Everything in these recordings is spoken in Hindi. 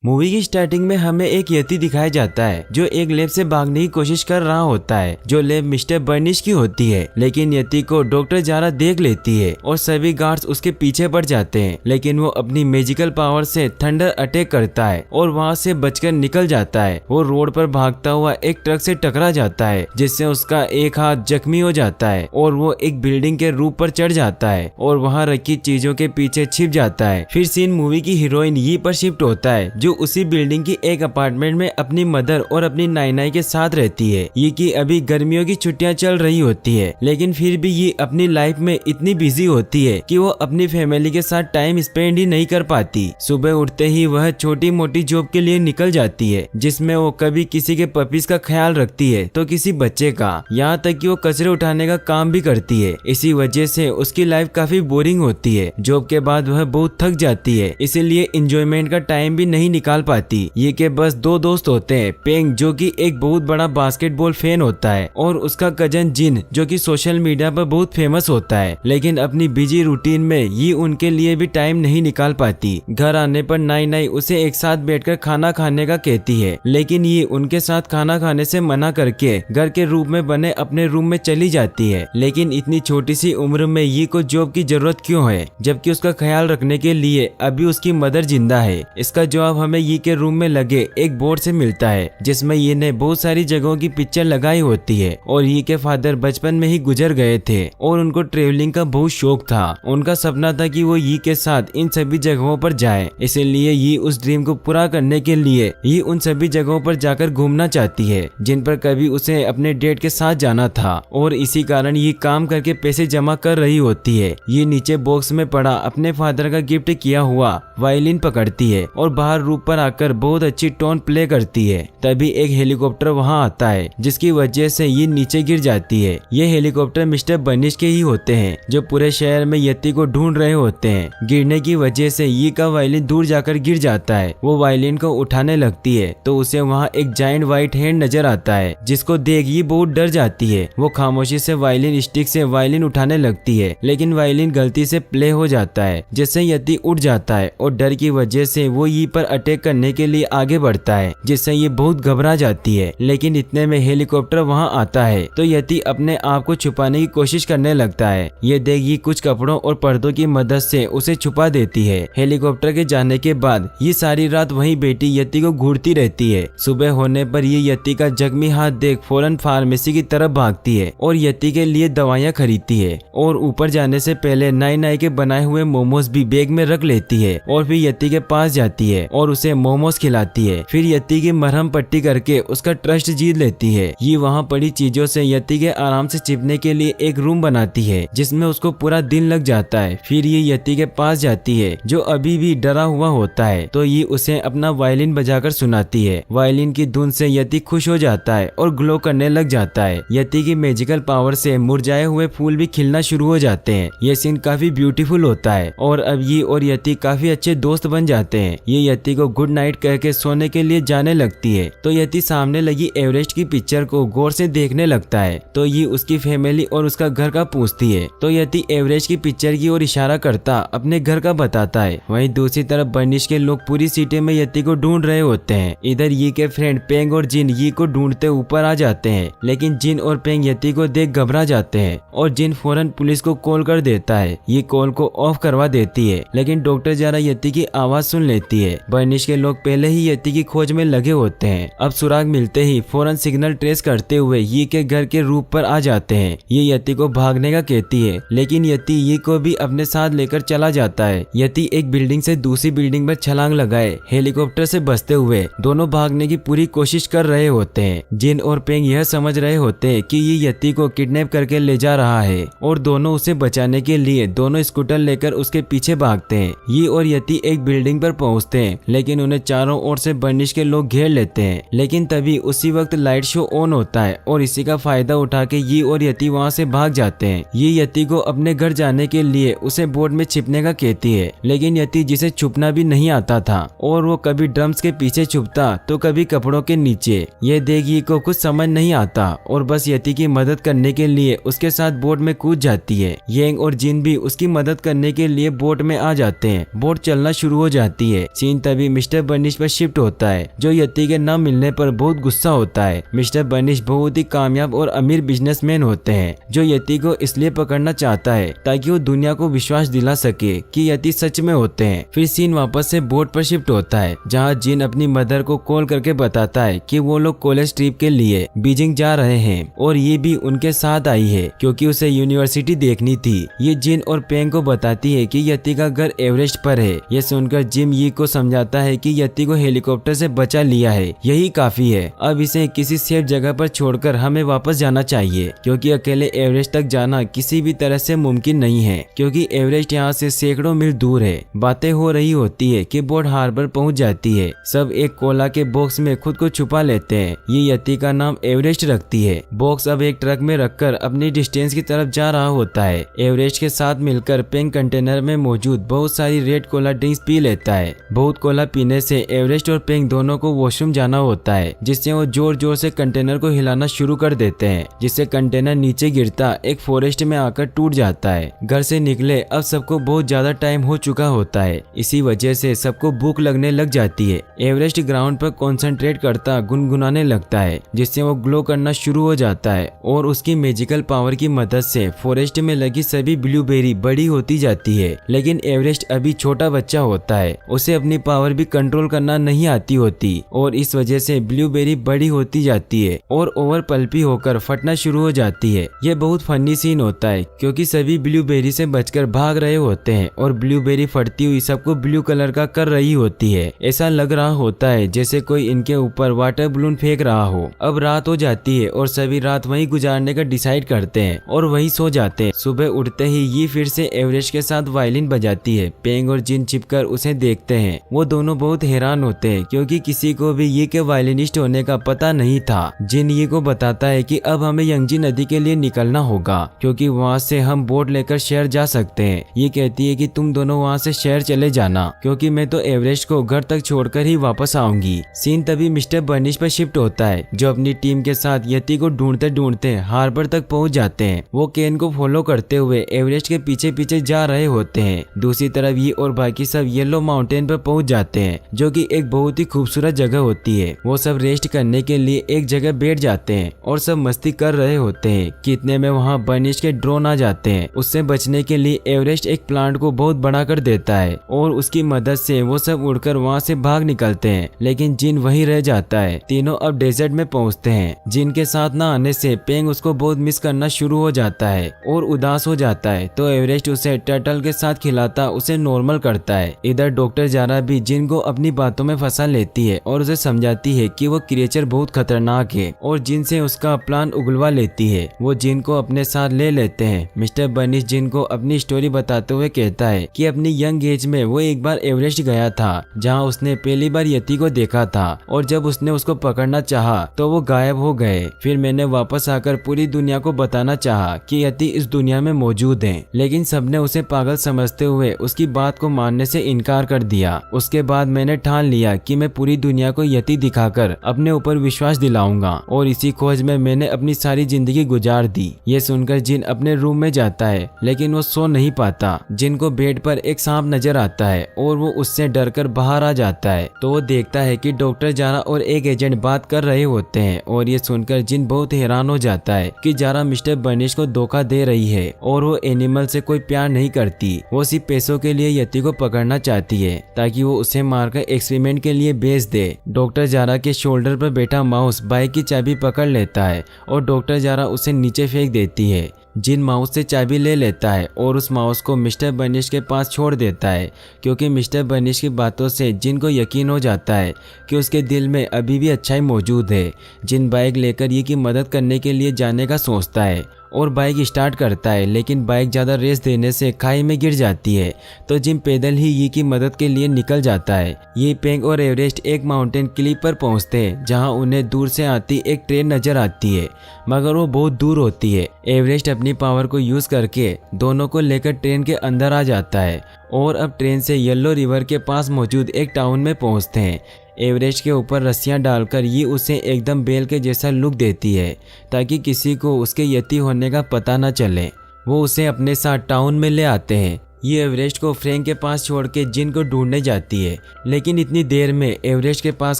मूवी की स्टार्टिंग में हमें एक यति दिखाया जाता है जो एक लैब से भागने की कोशिश कर रहा होता है, जो लैब मिस्टर बर्निश की होती है। लेकिन यति को डॉक्टर जारा देख लेती है और सभी गार्ड्स उसके पीछे पड़ जाते हैं, लेकिन वो अपनी मैजिकल पावर से थंडर अटैक करता है और वहाँ से बचकर निकल जाता है। वो रोड पर भागता हुआ एक ट्रक से टकरा जाता है, जिससे उसका एक हाथ जख्मी हो जाता है और वो एक बिल्डिंग के रूफ पर चढ़ जाता है और वहाँ रखी चीजों के पीछे छिप जाता है। फिर सीन मूवी की हीरोइन यी पर शिफ्ट होता है, जो उसी बिल्डिंग की एक अपार्टमेंट में अपनी मदर और अपनी नाई के साथ रहती है। ये कि अभी गर्मियों की छुट्टियां चल रही होती है, लेकिन फिर भी ये अपनी लाइफ में इतनी बिजी होती है कि वो अपनी फैमिली के साथ टाइम स्पेंड ही नहीं कर पाती। सुबह उठते ही वह छोटी मोटी जॉब के लिए निकल जाती है, जिसमें वो कभी किसी के पपीज का ख्याल रखती है तो किसी बच्चे का, यहाँ तक कि वो कचरे उठाने का काम भी करती है। इसी वजह से उसकी लाइफ काफी बोरिंग होती है। जॉब के बाद वह बहुत थक जाती है, इसीलिए एंजॉयमेंट का टाइम भी नहीं निकाल पाती। ये के बस दो दोस्त होते हैं, पेंग जो कि एक बहुत बड़ा बास्केटबॉल फैन होता है और उसका कजन जिन जो कि सोशल मीडिया पर बहुत फेमस होता है। लेकिन अपनी बिजी रूटीन में ये उनके लिए भी टाइम नहीं निकाल पाती। घर आने पर नाई उसे एक साथ बैठकर खाना खाने का कहती है, लेकिन ये उनके साथ खाना खाने से मना करके घर के रूप में बने अपने रूम में चली जाती है। लेकिन इतनी छोटी सी उम्र में ये को जॉब की जरूरत क्यों है, जबकि उसका ख्याल रखने के लिए अभी उसकी मदर जिंदा है? इसका जवाब हमें ये के रूम में लगे एक बोर्ड से मिलता है, जिसमें ये ने बहुत सारी जगहों की पिक्चर लगाई होती है। और ये के फादर बचपन में ही गुजर गए थे और उनको ट्रेवलिंग का बहुत शौक था। उनका सपना था कि वो ये के साथ इन सभी जगहों पर जाए, इसीलिए ये उस ड्रीम को पूरा करने के लिए ये उन सभी जगहों पर जाकर घूमना चाहती है जिन पर कभी उसे अपने डेट के साथ जाना था। और इसी कारण ये काम करके पैसे जमा कर रही होती है। ये नीचे बॉक्स में पड़ा अपने फादर का गिफ्ट किया हुआ वायलिन पकड़ती है और बाहर रूप पर आकर बहुत अच्छी टोन प्ले करती है। तभी एक हेलीकॉप्टर वहां आता है, जिसकी वजह से ये नीचे गिर जाती है। ये हेलीकॉप्टर मिस्टर बर्निश के ही होते हैं, जो पूरे शहर में यति को ढूंढ रहे होते हैं। गिरने की वजह से ये का वायलिन दूर जाकर गिर जाता है। वो वायलिन को उठाने लगती है तो उसे वहाँ एक जायंट व्हाइट हैंड नजर आता है, जिसको देख ये बहुत डर जाती है। वो खामोशी से वायलिन स्टिक से वायलिन उठाने लगती है, लेकिन वायलिन गलती से प्ले हो जाता है, जिससे यति उठ जाता है और डर की वजह से वो ये पर अटैक करने के लिए आगे बढ़ता है, जिससे ये बहुत घबरा जाती है। लेकिन इतने में हेलीकॉप्टर वहां आता है तो यति अपने आप को छुपाने की कोशिश करने लगता है। ये देख ये कुछ कपड़ों और पर्दों की मदद से उसे छुपा देती है। हेलीकॉप्टर के जाने के बाद ये सारी रात वहीं बैठी यति को घूरती रहती है। सुबह होने पर ये यति का जख्मी हाथ देख फौरन फार्मेसी की तरफ भागती है और यति के लिए दवाइयाँ खरीदती है। और ऊपर जाने से पहले नाई के बनाए हुए मोमोज भी बैग में रख लेती है और फिर यति के पास जाती है और उसे मोमोज खिलाती है। फिर यति की मरहम पट्टी करके उसका ट्रस्ट जीत लेती है। ये वहाँ पड़ी चीजों से यति के आराम से छिपने के लिए एक रूम बनाती है, जिसमें उसको पूरा दिन लग जाता है। फिर ये यति के पास जाती है, जो अभी भी डरा हुआ होता है, तो ये उसे अपना वायलिन बजाकर सुनाती है। वायलिन की धुन से यति खुश हो जाता है और ग्लो करने लग जाता है। यति की मैजिकल पावर से मुरझाए हुए फूल भी खिलना शुरू हो जाते हैं। ये सीन काफी ब्यूटीफुल होता है और अब ये और यति काफी अच्छे दोस्त बन जाते हैं। ये यति को गुड नाइट कह के सोने के लिए जाने लगती है तो यति सामने लगी एवरेस्ट की पिक्चर को गौर से देखने लगता है। तो ये उसकी फैमिली और उसका घर का पूछती है तो यति एवरेस्ट की पिक्चर की ओर इशारा करता अपने घर का बताता है। वहीं दूसरी तरफ बर्निश के लोग पूरी सिटी में यति को ढूंढ रहे होते हैं। इधर ये के फ्रेंड पेंग और जिन ये को ढूंढते ऊपर आ जाते हैं, लेकिन जिन और पेंग यति को देख घबरा जाते हैं और जिन फौरन पुलिस को कॉल कर देता है। ये कॉल को ऑफ करवा देती है, लेकिन डॉक्टर जारा यति की आवाज सुन लेती है। बर्निश के लोग पहले ही यति की खोज में लगे होते हैं। अब सुराग मिलते ही फौरन सिग्नल ट्रेस करते हुए ये के घर के रूप पर आ जाते हैं। ये यति को भागने का कहती है, लेकिन यति ये को भी अपने साथ लेकर चला जाता है। यति एक बिल्डिंग से दूसरी बिल्डिंग पर छलांग लगाए हेलीकॉप्टर से बचते हुए दोनों भागने की पूरी कोशिश कर रहे होते हैं। जिन और पेंग यह समझ रहे होते हैं कि ये यति को किडनैप करके ले जा रहा है और दोनों उसे बचाने के लिए दोनों स्कूटर लेकर उसके पीछे भागते हैं। ये और यति एक बिल्डिंग पर पहुंचते हैं, लेकिन उन्हें चारों ओर से बर्निश के लोग घेर लेते हैं। लेकिन तभी उसी वक्त लाइट शो ऑन होता है और इसी का फायदा उठा के ये और यति वहाँ से भाग जाते हैं। ये यति को अपने घर जाने के लिए उसे बोर्ड में छिपने का कहती है, लेकिन यति जिसे छुपना भी नहीं आता था और वो कभी ड्रम्स के पीछे छुपता तो कभी कपड़ों के नीचे। ये देख ये को कुछ समझ नहीं आता और बस यति की मदद करने के लिए उसके साथ बोट में कूद जाती है। येंग और जिन भी उसकी मदद करने के लिए बोट में आ जाते हैं। बोट चलना शुरू हो जाती है। सीन तभी मिस्टर बर्निश पर शिफ्ट होता है, जो यति के न मिलने पर बहुत गुस्सा होता है। मिस्टर बर्निश बहुत ही कामयाब और अमीर बिजनेसमैन होते हैं, जो यति को इसलिए पकड़ना चाहता है ताकि वो दुनिया को विश्वास दिला सके कि यति सच में होते हैं। फिर सीन वापस से बोट पर शिफ्ट होता है, जहाँ जिन अपनी मदर को कॉल करके बताता है कि वो लोग कॉलेज ट्रिप के लिए बीजिंग जा रहे हैं और ये भी उनके साथ आई है क्योंकि उसे यूनिवर्सिटी देखनी थी। ये जिन और पेंग को बताती है कि यति का घर एवरेस्ट पर है। ये सुनकर जिम यी को समझाता है कि यति को हेलीकॉप्टर से बचा लिया है, यही काफी है। अब इसे किसी सेफ जगह पर छोड़कर हमें वापस जाना चाहिए क्योंकि अकेले एवरेस्ट तक जाना किसी भी तरह से मुमकिन नहीं है क्योंकि एवरेस्ट यहाँ से सैकड़ों मील दूर है। बातें हो रही होती है कि बोट हार्बर पहुँच जाती है। सब एक कोला के बॉक्स में खुद को छुपा लेते हैं। ये यति का नाम एवरेस्ट रखती है। बॉक्स अब एक ट्रक में रखकर अपनी डिस्टेंस की तरफ जा रहा होता है। एवरेस्ट के साथ मिलकर पेंग कंटेनर में मौजूद बहुत सारी रेड कोला ड्रिंक्स पी लेता है। बहुत कोला पीने से एवरेस्ट और पेंग दोनों को वॉशरूम जाना होता है, जिससे वो जोर जोर से कंटेनर को हिलाना शुरू कर देते हैं, जिससे कंटेनर नीचे गिरता एक फॉरेस्ट में आकर टूट जाता है। घर से निकले अब सबको बहुत ज्यादा टाइम हो चुका होता है। इसी वजह से सबको भूख लगने लग जाती है। एवरेस्ट ग्राउंड पर कॉन्सेंट्रेट करता गुनगुनाने लगता है, जिससे वो ग्लो करना शुरू हो जाता है और उसकी मैजिकल पावर की मदद से फॉरेस्ट में लगी सभी ब्लूबेरी बड़ी होती जाती है। लेकिन एवरेस्ट अभी छोटा बच्चा होता है, उसे अपनी पावर भी कंट्रोल करना नहीं आती होती और इस वजह से ब्लूबेरी बड़ी होती जाती है और ओवर पल्पी होकर फटना शुरू हो जाती है। यह बहुत फनी सीन होता है क्योंकि सभी ब्लूबेरी से बचकर भाग रहे होते हैं और ब्लूबेरी फटती हुई सबको ब्लू कलर का कर रही होती है। ऐसा लग रहा होता है जैसे कोई इनके ऊपर वाटर बलून फेंक रहा हो। अब रात हो जाती है और सभी रात वहीं गुजारने का डिसाइड करते हैं और वहीं सो जाते हैं। सुबह उठते ही ये फिर से एवरेस्ट के साथ वायलिन बजाती है। पेंग और जिन छिपकर उसे देखते हैं। वो दोनों बहुत हैरान होते हैं क्योंकि किसी को भी ये के वायलिनिस्ट होने का पता नहीं था। जिन ये को बताता है कि अब हमें यंगजी नदी के लिए निकलना होगा क्योंकि वहाँ से हम बोट लेकर शहर जा सकते हैं। ये कहती है कि तुम दोनों वहाँ से शहर चले जाना क्योंकि मैं तो एवरेस्ट को घर तक छोड़कर ही वापस आऊंगी। सीन तभी मिस्टर बर्निश पर शिफ्ट होता है, जो अपनी टीम के साथ यति को ढूंढते ढूंढते हार्बर तक पहुंच जाते हैं। वो केन को फॉलो करते हुए एवरेस्ट के पीछे पीछे जा रहे होते हैं। दूसरी तरफ ये और बाकी सब येलो माउंटेन पर पहुंच जाते हैं, जो कि एक बहुत ही खूबसूरत जगह होती है। वो सब रेस्ट करने के लिए एक जगह बैठ जाते हैं और सब मस्ती कर रहे होते हैं कि इतने में वहाँ बर्निश के ड्रोन आ जाते हैं। उससे बचने के लिए एवरेस्ट एक प्लांट को बहुत बड़ा कर देता है और उसकी मदद से वो सब उड़कर वहाँ से भाग निकलते हैं, लेकिन जिन वहीं रह जाता है। तीनों अब डेजर्ट में पहुँचते हैं। जिन के साथ न आने से पेंग उसको बहुत मिस करना शुरू हो जाता है और उदास हो जाता है, तो एवरेस्ट उसे टर्टल के साथ खिलाता उसे नॉर्मल करता है। इधर डॉक्टर जारा भी जिन को अपनी बातों में फंसा लेती है और उसे समझाती है कि वो क्रिएचर बहुत खतरनाक है और जिन से उसका प्लान उगलवा लेती है। वो जिन को अपने साथ ले लेते हैं। मिस्टर बर्निश जिन को अपनी स्टोरी बताते हुए कहता है कि अपनी यंग एज में वो एक बार एवरेस्ट गया था, जहाँ उसने पहली बार यति को देखा था और जब उसने उसको पकड़ना चाहा तो वो गायब हो गए। फिर मैंने वापस आकर पूरी दुनिया को बताना चाहा कि यति इस दुनिया में मौजूद है, लेकिन सबने उसे पागल समझते हुए उसकी बात को मानने से इनकार कर दिया। उसके बाद मैंने ठान लिया कि मैं पूरी दुनिया को यति दिखाकर अपने ऊपर विश्वास दिलाऊंगा और इसी खोज में मैंने अपनी सारी जिंदगी गुजार दी। ये सुनकर जिन अपने रूम में जाता है, लेकिन वो सो नहीं पाता। जिन को बेड पर एक सांप नजर आता है और वो उससे डरकर बाहर आ जाता है, तो वो देखता है कि डॉक्टर जारा और एक एजेंट बात कर रहे होते हैं और ये सुनकर जिन बहुत हैरान हो जाता है कि जारा मिस्टर बर्निश को धोखा दे रही है और वो एनिमल से कोई प्यार नहीं करती। वो सिर्फ पैसों के लिए यति को पकड़ना चाहती है ताकि वो उसे मारकर एक्सपेरिमेंट के लिए बेच दे। डॉक्टर जारा के शोल्डर पर बैठा माउस बाइक की चाबी पकड़ लेता है और डॉक्टर जारा उसे नीचे फेंक देती है। जिन माउस से चाबी ले लेता है और उस माउस को मिस्टर बर्निश के पास छोड़ देता है क्योंकि मिस्टर बर्निश की बातों से जिन को यकीन हो जाता है कि उसके दिल में अभी भी अच्छाई मौजूद है। जिन बाइक लेकर ये की मदद करने के लिए जाने का सोचता है और बाइक स्टार्ट करता है, लेकिन बाइक ज़्यादा रेस देने से खाई में गिर जाती है, तो जिम पैदल ही ये की मदद के लिए निकल जाता है। ये पेंग और एवरेस्ट एक माउंटेन क्लिप पर पहुंचते हैं, जहां उन्हें दूर से आती एक ट्रेन नजर आती है, मगर वो बहुत दूर होती है। एवरेस्ट अपनी पावर को यूज करके दोनों को लेकर ट्रेन के अंदर आ जाता है और अब ट्रेन से येलो रिवर के पास मौजूद एक टाउन में पहुंचते हैं। एवरेस्ट के ऊपर रस्सियां डालकर ये उसे एकदम बेल के जैसा लुक देती है ताकि किसी को उसके यति होने का पता न चले। वो उसे अपने साथ टाउन में ले आते हैं। ये एवरेस्ट को फ्रैंक के पास छोड़ के जिन को ढूंढने जाती है, लेकिन इतनी देर में एवरेस्ट के पास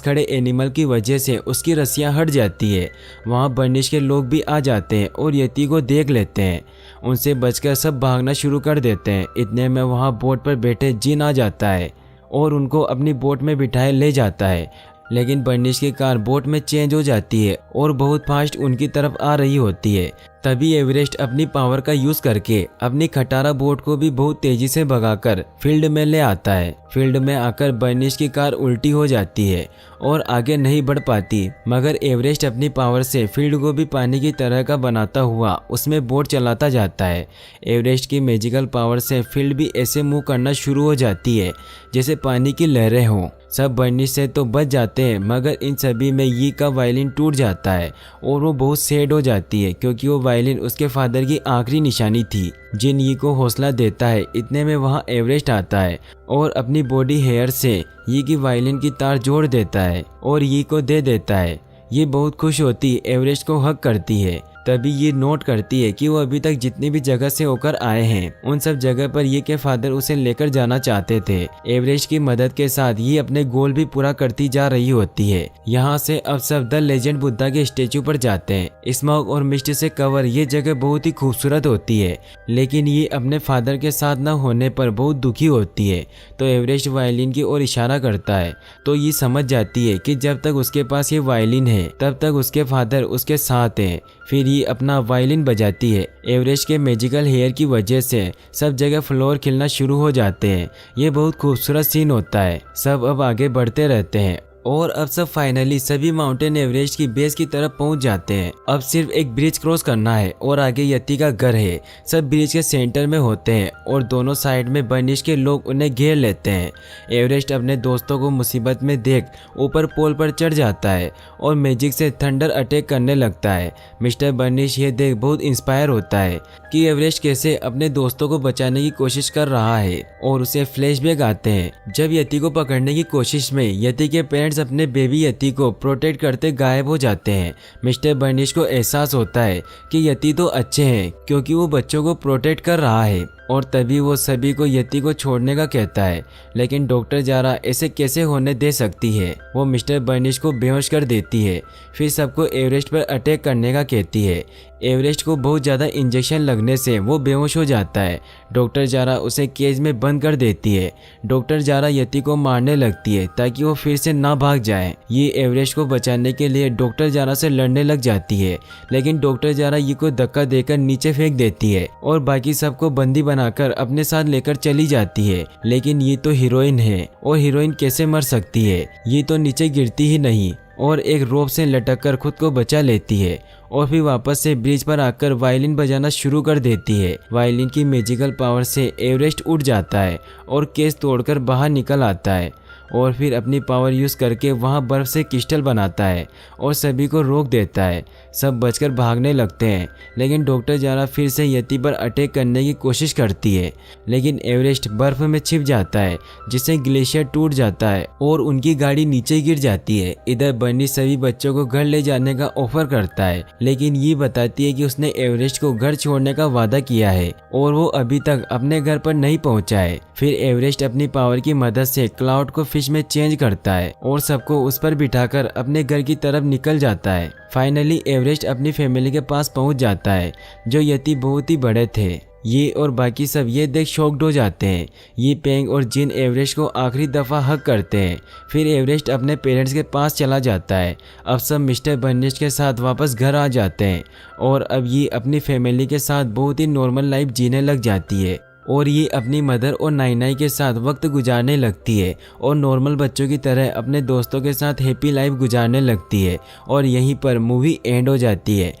खड़े एनिमल की वजह से उसकी रस्सियां हट जाती है। वहाँ बर्निश के लोग भी आ जाते हैं और यति को देख लेते हैं। उनसे बचकर सब भागना शुरू कर देते हैं। इतने में वहाँ बोट पर बैठे जिन आ जाता है और उनको अपनी बोट में बिठाए ले जाता है, लेकिन बर्निश की कार बोट में चेंज हो जाती है और बहुत फास्ट उनकी तरफ आ रही होती है। तभी एवरेस्ट अपनी पावर का यूज करके अपनी खटारा बोट को भी बहुत तेजी से भगाकर फील्ड में ले आता है। फील्ड में आकर बर्निश की कार उल्टी हो जाती है और आगे नहीं बढ़ पाती, मगर एवरेस्ट अपनी पावर से फील्ड को भी पानी की तरह का बनाता हुआ उसमें बोट चलाता जाता है। एवरेस्ट की मैजिकल पावर से फील्ड भी ऐसे मूव करना शुरू हो जाती है जैसे पानी की लहरें हों। सब बर्निश से तो बच जाते हैं, मगर इन सभी में यी का वायलिन टूट जाता है और वो बहुत सैड हो जाती है, क्योंकि वो वायलिन उसके फादर की आखिरी निशानी थी। जिन यी को हौसला देता है। इतने में वहाँ एवरेस्ट आता है और अपनी बॉडी हेयर से यी की वायलिन की तार जोड़ देता है और यी को दे देता है। ये बहुत खुश होती एवरेस्ट को हक करती है। तभी ये नोट करती है कि वो अभी तक जितनी भी जगह से होकर आए हैं उन सब जगह पर ये के फादर उसे लेकर जाना चाहते थे। एवरेस्ट की मदद के साथ ये अपने गोल भी पूरा करती जा रही होती है। यहाँ से अब सब द लेजेंड बुद्धा के स्टेचू पर जाते हैं। स्मॉग और मिस्ट से कवर ये जगह बहुत ही खूबसूरत होती है, लेकिन ये अपने फादर के साथ न होने पर बहुत दुखी होती है। तो एवरेस्ट वायलिन की ओर इशारा करता है, तो ये समझ जाती है कि जब तक उसके पास ये वायलिन है तब तक उसके फादर उसके साथ हैं। फिर ये अपना वायलिन बजाती है। एवरेस्ट के मैजिकल हेयर की वजह से सब जगह फ्लावर खिलना शुरू हो जाते हैं। ये बहुत खूबसूरत सीन होता है। सब अब आगे बढ़ते रहते हैं और अब सब फाइनली सभी माउंटेन एवरेस्ट की बेस की तरफ पहुंच जाते हैं। अब सिर्फ एक ब्रिज क्रॉस करना है और आगे यति का घर है। सब ब्रिज के सेंटर में होते हैं और दोनों साइड में बर्निश के लोग उन्हें घेर लेते हैं। एवरेस्ट अपने दोस्तों को मुसीबत में देख ऊपर पोल पर चढ़ जाता है और मैजिक से थंडर अटैक करने लगता है। मिस्टर बर्निश ये देख बहुत इंस्पायर होता है कि एवरेस्ट कैसे अपने दोस्तों को बचाने की कोशिश कर रहा है और उसे फ्लैशबैक आते हैं जब यति को पकड़ने की कोशिश में यति के पेरेंट्स अपने बेबी यति को प्रोटेक्ट करते गायब हो जाते हैं। मिस्टर बर्निश को एहसास होता है कि यति तो अच्छे हैं क्योंकि वो बच्चों को प्रोटेक्ट कर रहा है और तभी वो सभी को यति को छोड़ने का कहता है, लेकिन डॉक्टर जारा ऐसे कैसे होने दे सकती है। वो मिस्टर बर्निश को बेहोश कर देती है, फिर सबको एवरेस्ट पर अटैक करने का कहती है। एवरेस्ट को बहुत ज़्यादा इंजेक्शन लगने से वो बेहोश हो जाता है। डॉक्टर जारा उसे केज में बंद कर देती है। डॉक्टर जारा यति को मारने लगती है ताकि वो फिर से ना भाग जाए। ये एवरेस्ट को बचाने के लिए डॉक्टर जारा से लड़ने लग जाती है, लेकिन डॉक्टर जारा ये को धक्का देकर नीचे फेंक देती है और बाकी सबको बंदी बनाकर अपने साथ लेकर चली जाती है। लेकिन ये तो हीरोइन है और हीरोइन कैसे मर सकती है। ये तो नीचे गिरती ही नहीं और एक रोप से लटककर खुद को बचा लेती है और फिर वापस से ब्रिज पर आकर वायलिन बजाना शुरू कर देती है। वायलिन की मैजिकल पावर से एवरेस्ट उठ जाता है और केस तोड़कर बाहर निकल आता है और फिर अपनी पावर यूज करके वहां बर्फ से क्रिस्टल बनाता है और सभी को रोक देता है। सब बचकर भागने लगते हैं, लेकिन डॉक्टर जारा फिर से यति पर अटैक करने की कोशिश करती है, लेकिन एवरेस्ट बर्फ में छिप जाता है जिससे ग्लेशियर टूट जाता है और उनकी गाड़ी नीचे गिर जाती है। इधर बर्नी सभी बच्चों को घर ले जाने का ऑफर करता है, लेकिन ये बताती है कि उसने एवरेस्ट को घर छोड़ने का वादा किया है और वो अभी तक अपने घर पर नहीं पहुंचा है। फिर एवरेस्ट अपनी पावर की मदद से क्लाउड को फिश में चेंज करता है और सबको उस पर बिठाकर अपने घर की तरफ निकल जाता है। फाइनली एवरेस्ट अपनी फैमिली के पास पहुंच जाता है जो यति बहुत ही बड़े थे। ये और बाकी सब ये देख शॉक्ड हो जाते हैं। ये पेंग और जिन एवरेस्ट को आखिरी दफ़ा हक करते हैं। फिर एवरेस्ट अपने पेरेंट्स के पास चला जाता है। अब सब मिस्टर बर्निश के साथ वापस घर आ जाते हैं और अब ये अपनी फैमिली के साथ बहुत ही नॉर्मल लाइफ जीने लग जाती है और ये अपनी मदर और नाई के साथ वक्त गुजारने लगती है और नॉर्मल बच्चों की तरह अपने दोस्तों के साथ हैप्पी लाइफ गुजारने लगती है। और यहीं पर मूवी एंड हो जाती है